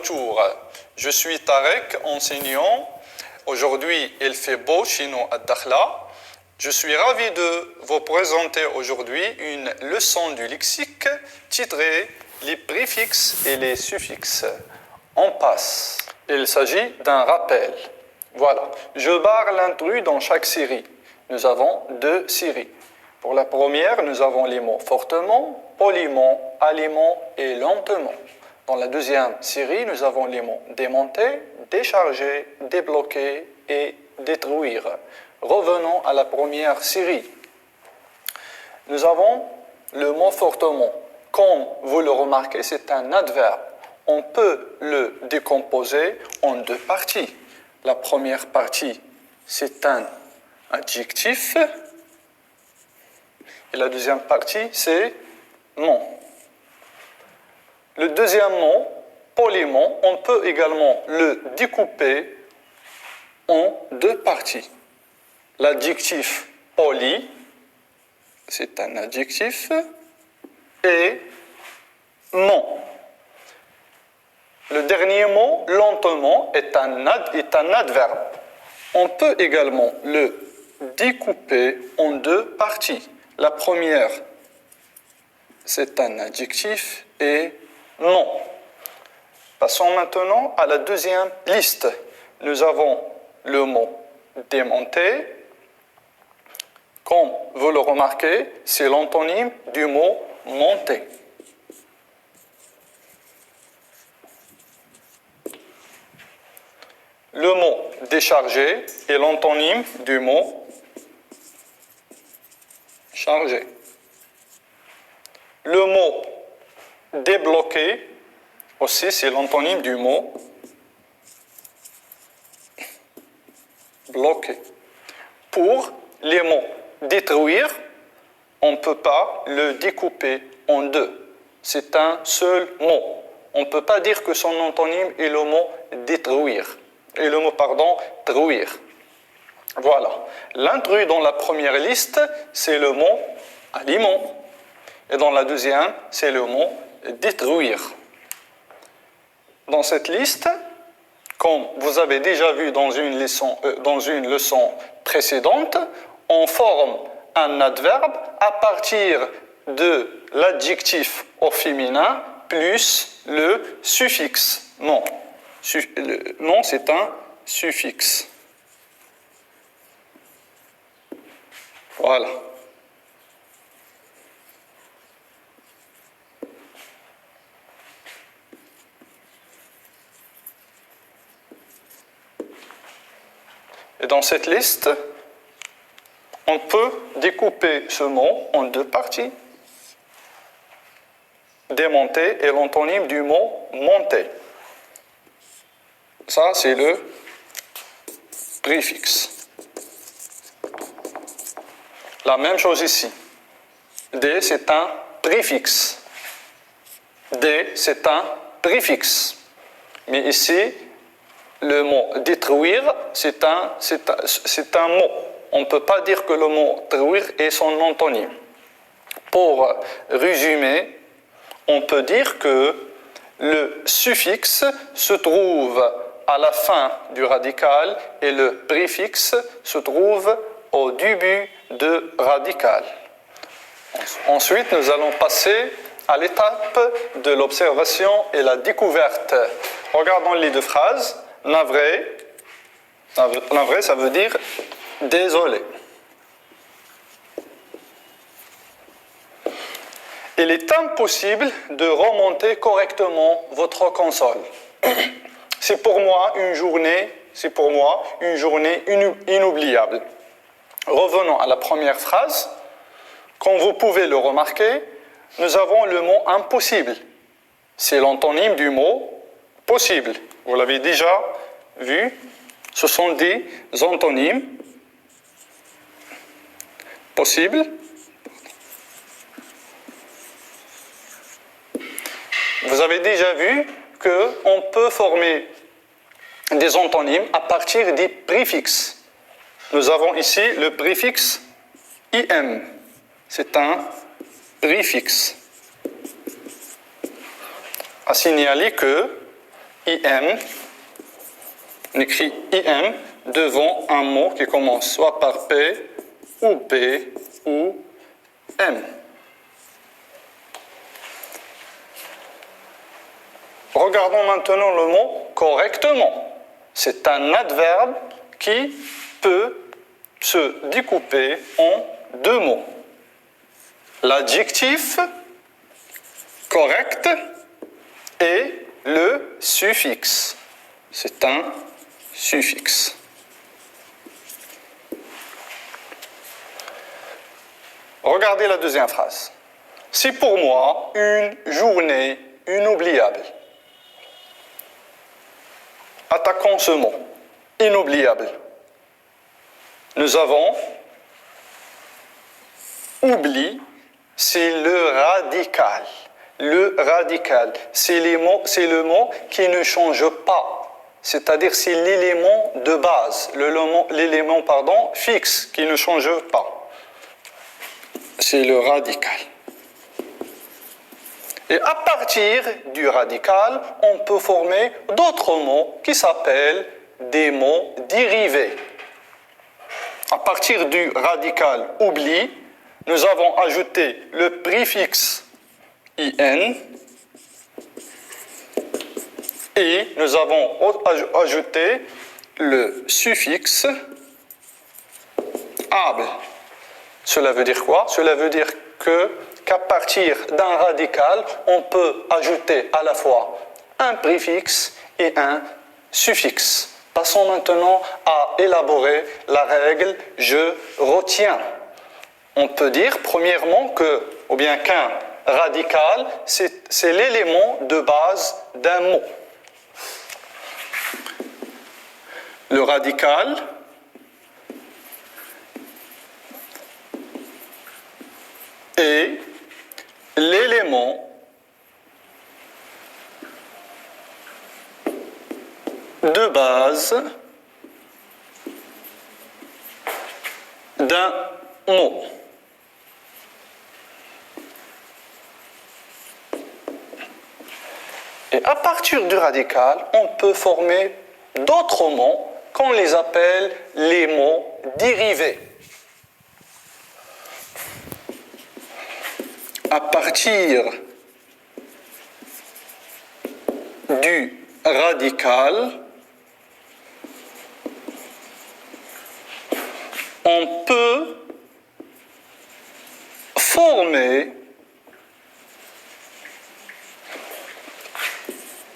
Bonjour, je suis Tarek, enseignant. Aujourd'hui, il fait beau chez nous à Dakhla. Je suis ravi de vous présenter aujourd'hui une leçon du lexique titrée « Les préfixes et les suffixes ». On passe. Il s'agit d'un rappel. Voilà, je barre l'intrus dans chaque série. Nous avons deux séries. Pour la première, nous avons les mots fortement, poliment, aliment et lentement. Dans la deuxième série, nous avons les mots démonter, décharger, débloquer et détruire. Revenons à la première série. Nous avons le mot fortement. Comme vous le remarquez, c'est un adverbe. On peut le décomposer en deux parties. La première partie, c'est un adjectif. Et la deuxième partie, c'est mon. Le deuxième mot, poliment, on peut également le découper en deux parties. L'adjectif poli, c'est un adjectif, et mon. Le dernier mot, lentement, est un adverbe. On peut également le découper en deux parties. La première, c'est un adjectif et non. Passons maintenant à la deuxième liste. Nous avons le mot démonter. Comme vous le remarquez, c'est l'antonyme du mot monter. Le mot décharger est l'antonyme du mot charger. Le mot débloquer aussi, c'est l'antonyme du mot bloquer. Pour les mots détruire, on ne peut pas le découper en deux. C'est un seul mot. On ne peut pas dire que son antonyme est le mot détruire. Et le mot, truire. Voilà. L'intrus dans la première liste, c'est le mot aliment. Et dans la deuxième, c'est le mot détruire. Dans cette liste, comme vous avez déjà vu dans une leçon précédente, on forme un adverbe à partir de l'adjectif au féminin plus le suffixe non. Le non, c'est un suffixe. Voilà. Et dans cette liste, on peut découper ce mot en deux parties. Démonter est l'antonyme du mot monter. Ça, c'est le préfixe. La même chose ici. D, c'est un préfixe. D, c'est un préfixe. Mais ici, le mot détruire, c'est un mot. On ne peut pas dire que le mot détruire est son antonyme. Pour résumer, on peut dire que le suffixe se trouve à la fin du radical et le préfixe se trouve au début de radical. Ensuite, nous allons passer à l'étape de l'observation et la découverte. Regardons les deux phrases. Navré, ça veut dire désolé. Il est impossible de remonter correctement votre console. C'est pour moi une journée inoubliable. Revenons à la première phrase. Comme vous pouvez le remarquer, nous avons le mot impossible. C'est l'antonyme du mot possible. Vous l'avez déjà vu. Ce sont des antonymes. Possible. Vous avez déjà vu qu'on peut former des antonymes à partir des préfixes. Nous avons ici le préfixe im. C'est un préfixe. À signaler que IM. On écrit IM devant un mot qui commence soit par P ou B ou M. Regardons maintenant le mot correctement. C'est un adverbe qui peut se découper en deux mots. L'adjectif correct et le suffixe. C'est un suffixe. Regardez la deuxième phrase. C'est pour moi une journée inoubliable. Attaquons ce mot. Inoubliable. Nous avons oubli, c'est le radical. Le radical, c'est le mot qui ne change pas. C'est-à-dire c'est l'élément de base, l'élément fixe qui ne change pas. C'est le radical. Et à partir du radical, on peut former d'autres mots qui s'appellent des mots dérivés. À partir du radical oubli, nous avons ajouté le préfixe IN et nous avons ajouté le suffixe able. Cela veut dire quoi? Cela veut dire qu'à partir d'un radical, on peut ajouter à la fois un préfixe et un suffixe. Passons maintenant à élaborer la règle « je retiens ». On peut dire premièrement qu'un radical, c'est l'élément de base d'un mot. Le radical est l'élément de base d'un mot. Et à partir du radical, on peut former d'autres mots qu'on les appelle les mots dérivés. À partir du radical, on peut former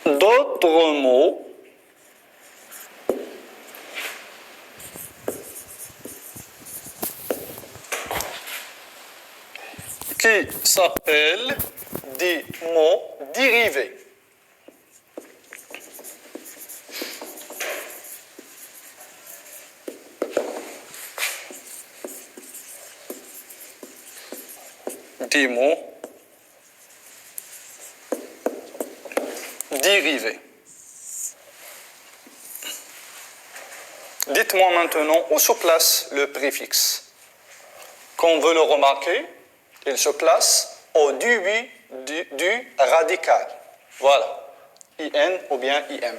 d'autres mots qui s'appellent des mots dérivés. Des mots dérivés. Dites-moi maintenant où se place le préfixe. Qu'on veut le remarquer, il se place au début du radical. Voilà, IN ou bien IM.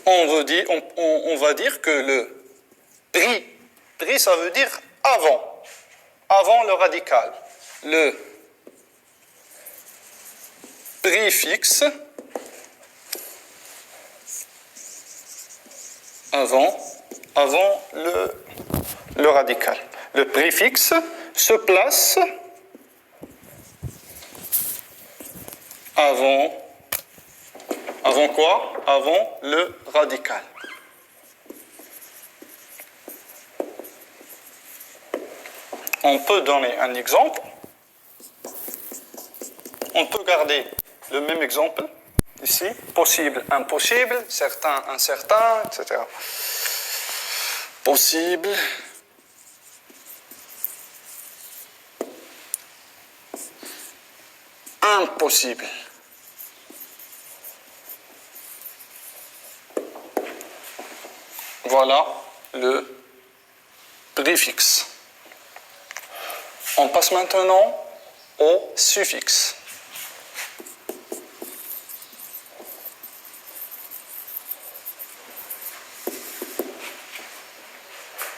On va dire que le prix, ça veut dire avant le radical. Le préfixe avant le radical. Le préfixe se place avant quoi? Avant le radical. On peut donner un exemple. On peut garder le même exemple ici. Possible, impossible, certain, incertain, etc. Possible. Impossible. Voilà le préfixe. On passe maintenant au suffixe.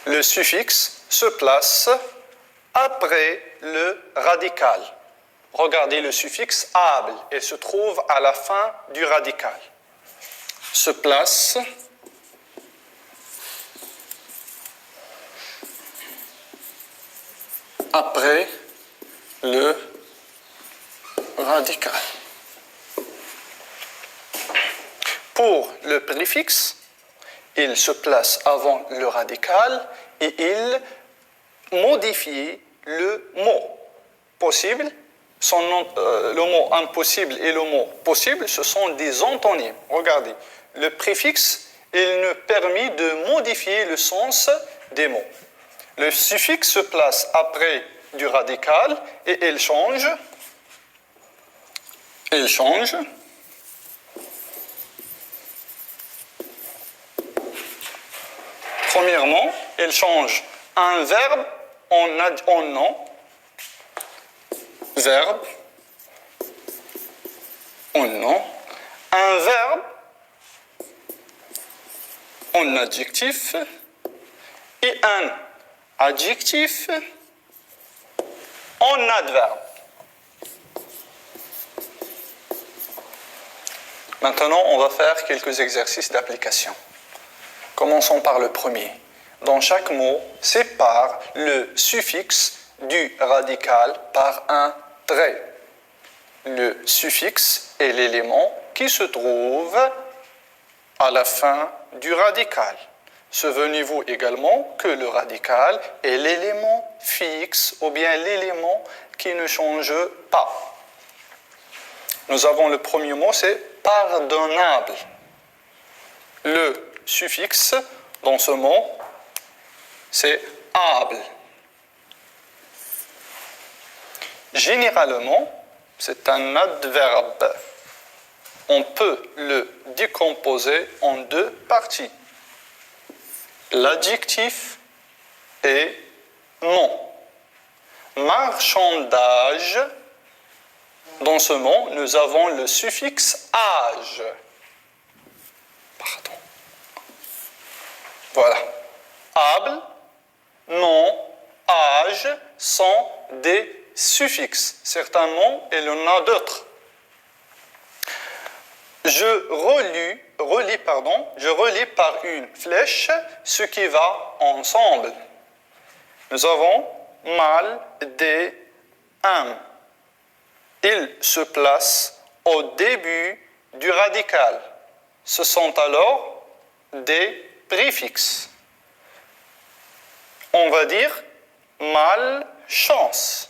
le suffixe se place après le radical. Regardez le suffixe able, il se trouve à la fin du radical. Se place après le radical. Pour le préfixe, il se place avant le radical et il modifie le mot possible. Le mot impossible et le mot possible, ce sont des antonymes. Regardez, le préfixe, il nous permet de modifier le sens des mots. Le suffixe se place après du radical et il change. Il change. Premièrement, il change un verbe en nom. Verbe en nom. Un verbe en adjectif et un adjectif en adverbe. Maintenant, on va faire quelques exercices d'application. Commençons par le premier. Dans chaque mot, sépare le suffixe du radical par un trait. Le suffixe est l'élément qui se trouve à la fin du radical. Souvenez-vous également que le radical est l'élément fixe ou bien l'élément qui ne change pas. Nous avons le premier mot, c'est pardonnable. Le suffixe dans ce mot, c'est able. Généralement, c'est un adverbe. On peut le décomposer en deux parties. L'adjectif et nom. Marchandage. Dans ce mot, nous avons le suffixe age. Pardon. Voilà. Able, nom, âge sont des suffixes. Certains mots, il y en a d'autres. Je relis par une flèche ce qui va ensemble. Nous avons mal, des, âme. Ils se placent au début du radical. Ce sont alors des préfixes. On va dire malchance.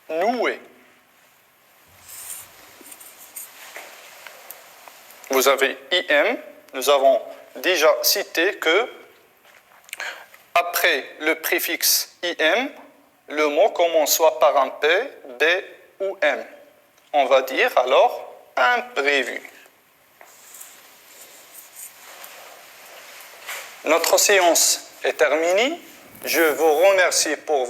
Dénoué. Vous avez IM. Nous avons déjà cité que après le préfixe IM, le mot commence soit par un P, B ou M. On va dire alors imprévu. Notre séance est terminée. Je vous remercie pour votre